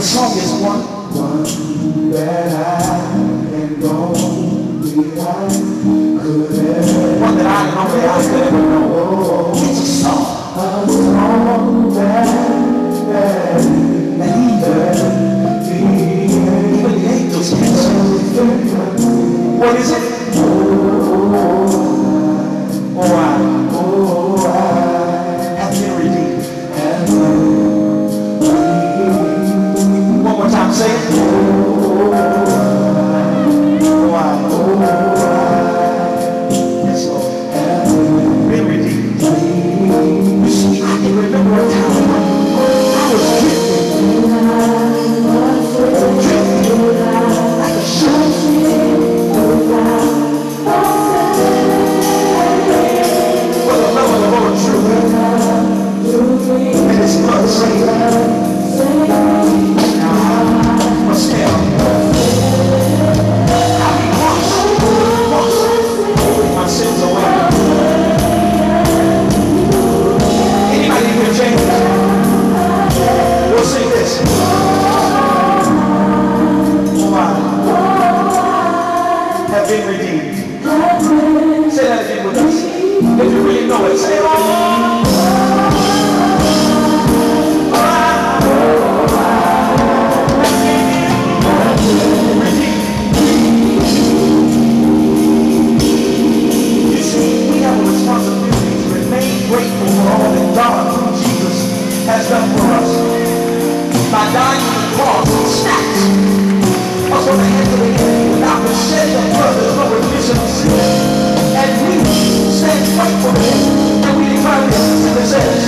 song is one that I can go behind. One that I know that I could ever know. It's a song that even the angels can sing. What is it? Oh, I have been redeemed. One more time, say it. Yes, Lord. Been redeemed. You see, I can remember a time I was drifting like a ship. For the love of the Lord true, and His blood saved. Have been redeemed. Say that again with us. If you really know it, say it all. You see, we have a responsibility to remain grateful for all that God through Jesus has done for us. By dying on the cross, He snatched us from the hands of the enemy. Without the shedding of blood, there's no remission of sin. And we stand faithful to Him, and we declare this, and it says,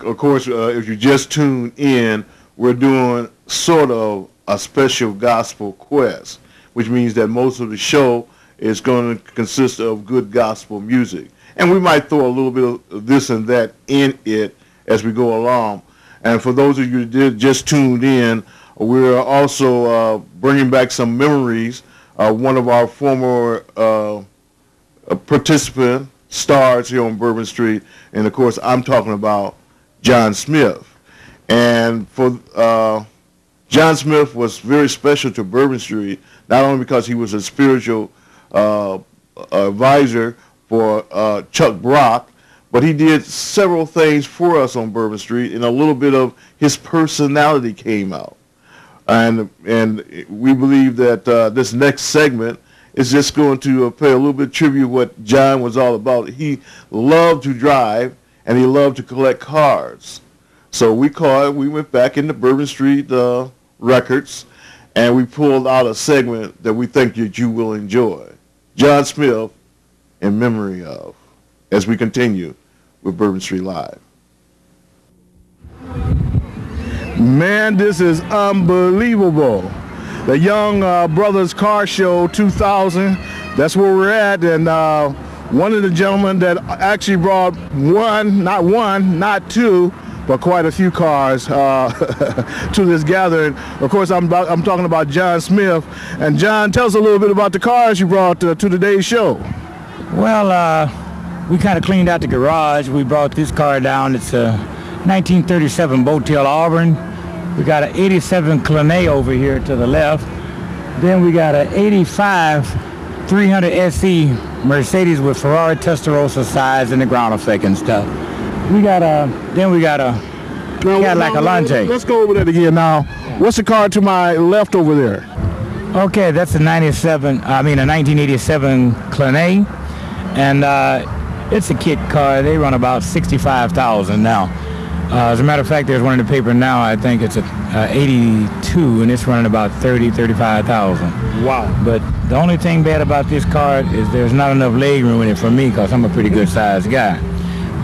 Of course, if you just tuned in, we're doing sort of a special gospel quest, which means that most of the show is going to consist of good gospel music. And we might throw a little bit of this and that in it as we go along. And for those of you that did just tuned in, we're also bringing back some memories. One of our former participant stars here on Bourbon Street, and of course I'm talking about John Smith. And for John Smith was very special to Bourbon Street, not only because he was a spiritual advisor for Chuck Brock, but he did several things for us on Bourbon Street, and a little bit of his personality came out. And we believe that this next segment is just going to pay a little bit of tribute to what John was all about. He loved to drive, and he loved to collect cars. So we went back into Bourbon Street records, and we pulled out a segment that we think that you will enjoy. John Smith, in memory of, as we continue with Bourbon Street Live. Man, this is unbelievable. The Young Brothers Car Show 2000 That's where we're at, and one of the gentlemen that actually brought not two, but quite a few cars to this gathering. Of course, I'm talking about John Smith. And John, tell us a little bit about the cars you brought to today's show. Well, we kind of cleaned out the garage. We brought this car down. It's a 1937 Boattail Auburn. We got an 87 Clenay over here to the left. Then we got an 85 300 SE Mercedes with Ferrari Testarossa sides and the ground effect and stuff. We got a Cadillac Alante. Let's go over that again now. What's the car to my left over there? Okay, that's a 1987 Clenay, and it's a kit car. They run about 65,000 now. As a matter of fact, there's one in the paper now. I think it's a 82, and it's running about 35,000. Wow. But the only thing bad about this car is there's not enough leg room in it for me, because I'm a pretty good sized guy.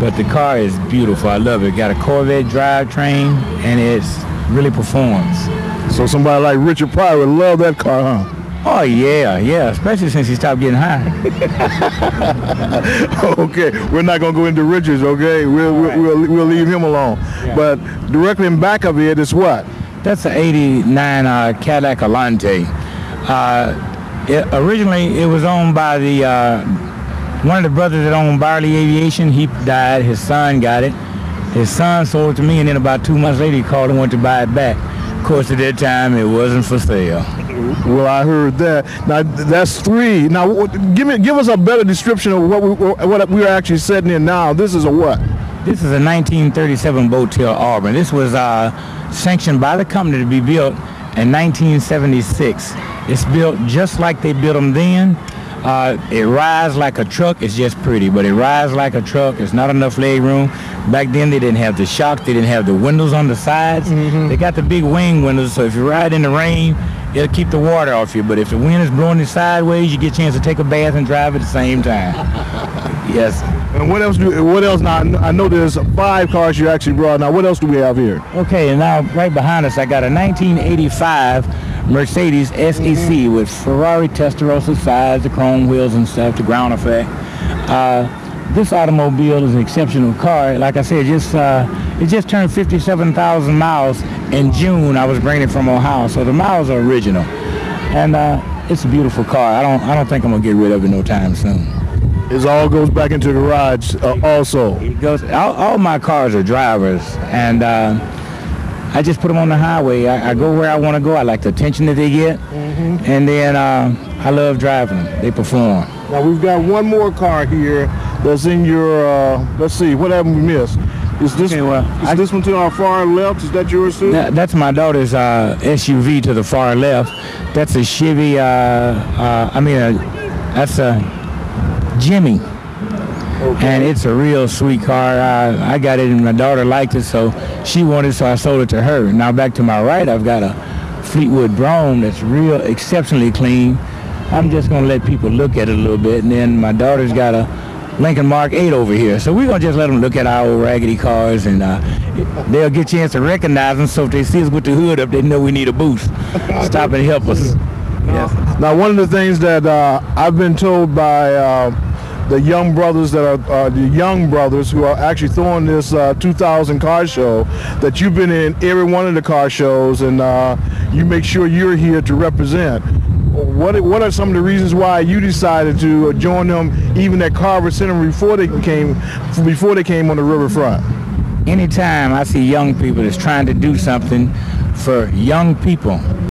But the car is beautiful. I love it. Got a Corvette drivetrain, and it really performs. So somebody like Richard Pryor would love that car, huh? Oh yeah, especially since he stopped getting high. Okay, we're not gonna go into Richards. Okay, we'll leave him alone. Yeah. But directly in back of it is what? That's an 89 Cadillac Alante. Originally, it was owned by the one of the brothers that owned Barley Aviation. He died. His son got it. His son sold it to me, and then about 2 months later, he called and wanted to buy it back. Of course, at that time, it wasn't for sale. Well, I heard that. Now that's three. Now, give us a better description of what we are actually sitting in now. This is a what? This is a 1937 Boattail Auburn. This was sanctioned by the company to be built in 1976. It's built just like they built them then. It rides like a truck. It's just pretty, but it rides like a truck. There's not enough leg room. Back then, they didn't have the shocks. They didn't have the windows on the sides. Mm-hmm. They got the big wing windows, so if you ride in the rain, it'll keep the water off you. But if the wind is blowing it sideways, you get a chance to take a bath and drive at the same time. Yes. And what else now? I know there's 5 cars you actually brought. Now, what else do we have here? Okay, and now right behind us, I got a 1985 Mercedes SEC with Ferrari Testarossa sides, the chrome wheels and stuff, the ground effect. This automobile is an exceptional car. Like I said, it just turned 57,000 miles in June. I was bringing it from Ohio, so the miles are original, and it's a beautiful car. I don't think I'm gonna get rid of it no time soon. It all goes back into the garage also. It goes. All my cars are drivers, and I just put them on the highway. I go where I want to go. I like the attention that they get, and then I love driving them. They perform. Now we've got one more car here that's in your, let's see, what have we missed? Is this, is this one to our far left? Is that yours too? That's my daughter's SUV to the far left. That's a Chevy, that's a Jimmy. Okay. And it's a real sweet car. I got it and my daughter liked it, so she wanted it, so I sold it to her. Now back to my right, I've got a Fleetwood Brougham that's real exceptionally clean. I'm just going to let people look at it a little bit, and then my daughter's got a Lincoln Mark 8 over here. So we're going to just let them look at our old raggedy cars, and they'll get a chance to recognize them, so if they see us with the hood up, they know we need a boost. Stop and help us. Yes. Now, one of the things that I've been told by the young brothers that are the young brothers who are actually throwing this 2000 car show, that you've been in every one of the car shows, and you make sure you're here to represent. What are some of the reasons why you decided to join them even at Carver Center before they came on the riverfront? Anytime I see young people that's trying to do something for young people,